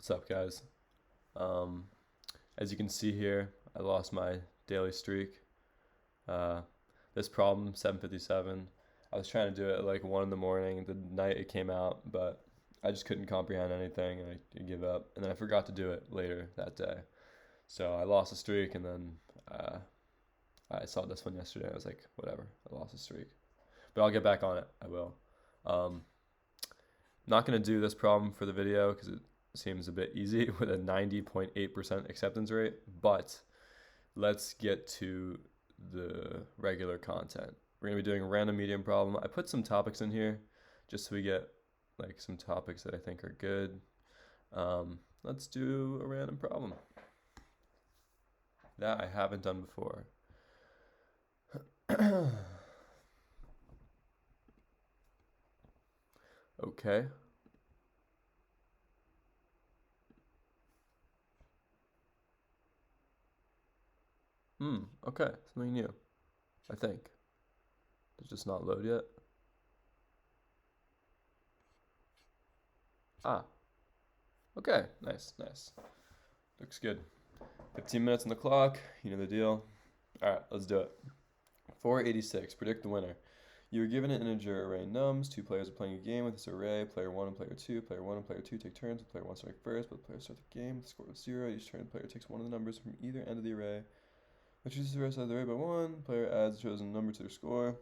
What's up, guys? As you can see here, I lost my daily streak. Uh, this problem, 7:57. I was trying to do it at like 1 in the morning, the night it came out, but I just couldn't comprehend anything and I gave up. And then I forgot to do it later that day. So I lost a streak, and then I saw this one yesterday. I was like, whatever, I lost a streak. But I'll get back on it. I will. Not going to do this problem for the video because it seems a bit easy with a 90.8% acceptance rate, but let's get to the regular content. We're going to be doing a random medium problem. I put some topics in here just so we get like some topics that I think are good. Let's do a random problem that I haven't done before. Okay. Okay, something new, I think. It's just not load yet. Okay, nice. Looks good. 15 minutes on the clock, you know the deal. All right, let's do it. 486, predict the winner. You are given an integer array nums. Two players are playing a game with this array. Player 1 and player 2. Player 1 and player 2 take turns with player 1 starting first, but the player starts the game with a score of 0. Each turn, the player takes one of the numbers from either end of the array, which chooses the rest of the array by 1. Player adds the chosen number to their score.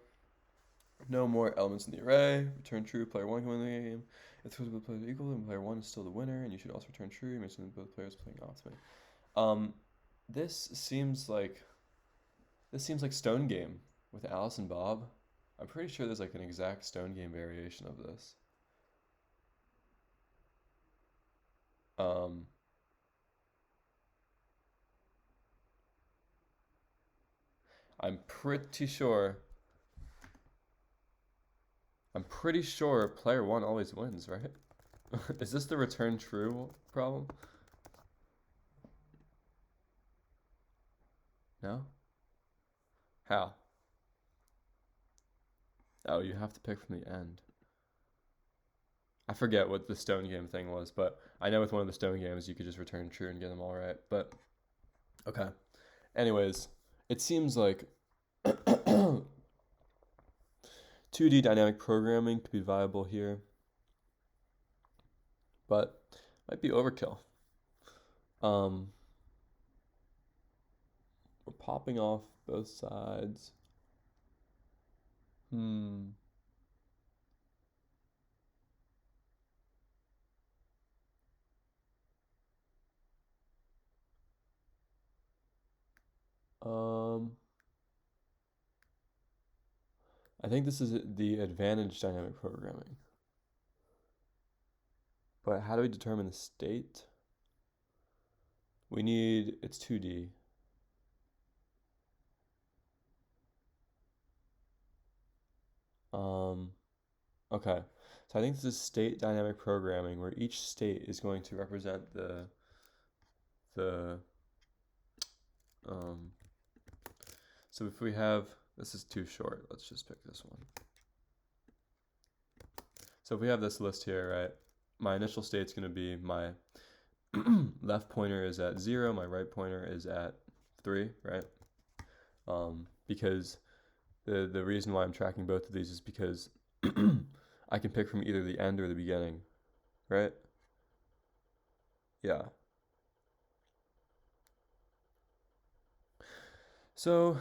No more elements in the array. Return true. Player 1 can win the game. If the both players are equal, then player 1 is still the winner, and you should also return true. Mention that both players playing optimally. This seems like Stone Game with Alice and Bob. I'm pretty sure there's like an exact Stone Game variation of this. I'm pretty sure player 1 always wins, right? Is this the return true problem? No? How? Oh, you have to pick from the end. I forget what the Stone Game thing was, but I know with one of the Stone Games you could just return true and get them all right. But okay. Anyways, it seems like 2D dynamic programming could be viable here, but might be overkill. We're popping off both sides. I think this is the advantage dynamic programming. But how do we determine the state? It's 2D. Okay, so I think this is state dynamic programming, where each state is going to represent so if we have, this is too short, let's just pick this one. So if we have this list here, right, my initial state's going to be my left pointer is at 0, my right pointer is at 3, right? Because the reason why I'm tracking both of these is because I can pick from either the end or the beginning, right? Yeah. So,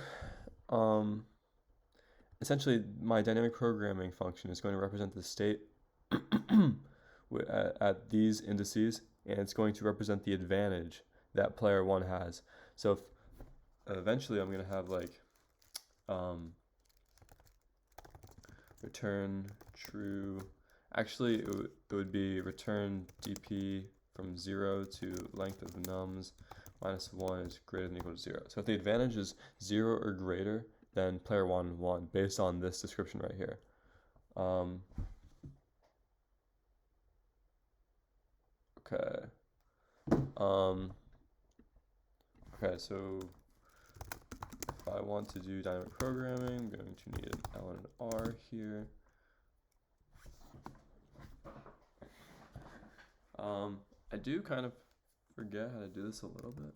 essentially, my dynamic programming function is going to represent the state at these indices, and it's going to represent the advantage that player 1 has. So, eventually, I'm going to have like return true. Actually, it would be return dp from 0 to length of the nums minus 1 is greater than or equal to 0. So if the advantage is 0 or greater, then player 1 won, based on this description right here. Okay. Okay, so if I want to do dynamic programming, I'm going to need an L and an R here. I do kind of forget how to do this a little bit.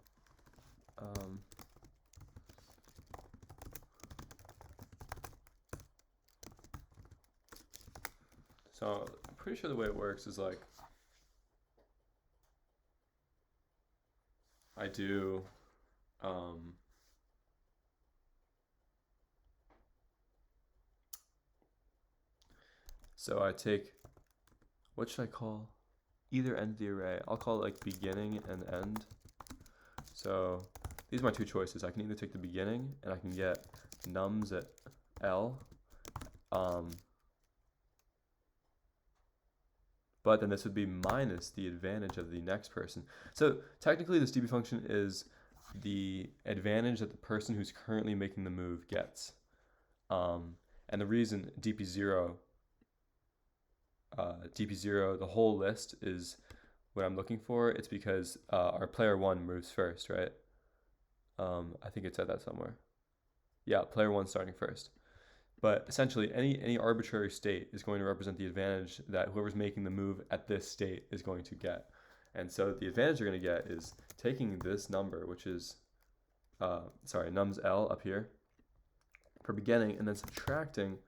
So I'm pretty sure the way it works is like I do so I take, what should I call either end of the array? I'll call it like beginning and end. So these are my two choices. I can either take the beginning and I can get nums at L, but then this would be minus the advantage of the next person. So technically this dp function is the advantage that the person who's currently making the move gets. And the reason dp0, the whole list is what I'm looking for, it's because our player one moves first, right? I think it said that somewhere. Yeah, player one starting first. But essentially, any arbitrary state is going to represent the advantage that whoever's making the move at this state is going to get. And so the advantage you're going to get is taking this number, which is, nums L up here for beginning, and then subtracting,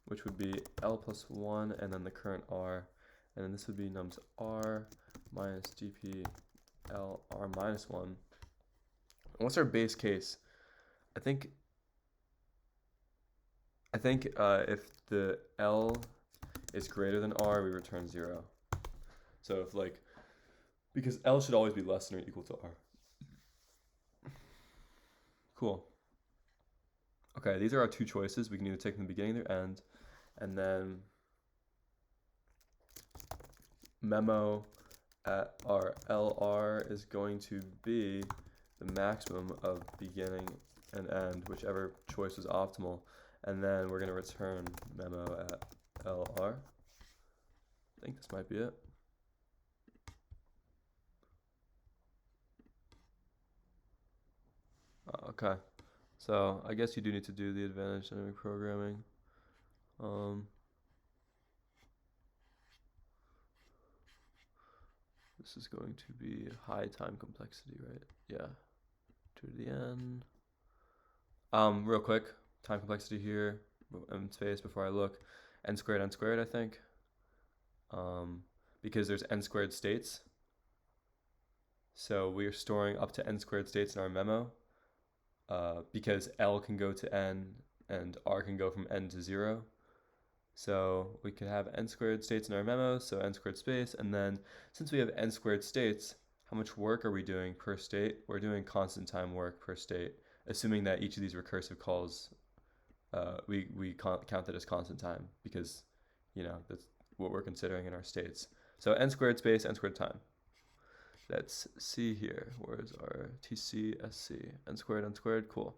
which would be L plus 1, and then the current R. And then this would be nums R minus dp L R minus 1. And what's our base case? I think if the L is greater than R, we return 0. So if because L should always be less than or equal to R. Cool. Okay, these are our two choices. We can either take them in the beginning or the end, and then memo at our LR is going to be the maximum of beginning and end, whichever choice is optimal. And then we're going to return memo at LR. I think this might be it. Okay, so I guess you do need to do the advantage dynamic programming. This is going to be high time complexity, right? Yeah, 2 to the n. Real quick, time complexity here in space before I look. N squared, I think. Because there's n squared states. So we are storing up to n squared states in our memo. Because L can go to n and R can go from n to 0. So we could have n squared states in our memo, so n squared space, and then since we have n squared states, how much work are we doing per state? We're doing constant time work per state, assuming that each of these recursive calls we count it as constant time, because that's what we're considering in our states. So n squared space, n squared time. Let's see here. Where's our TC, SC? N squared, cool.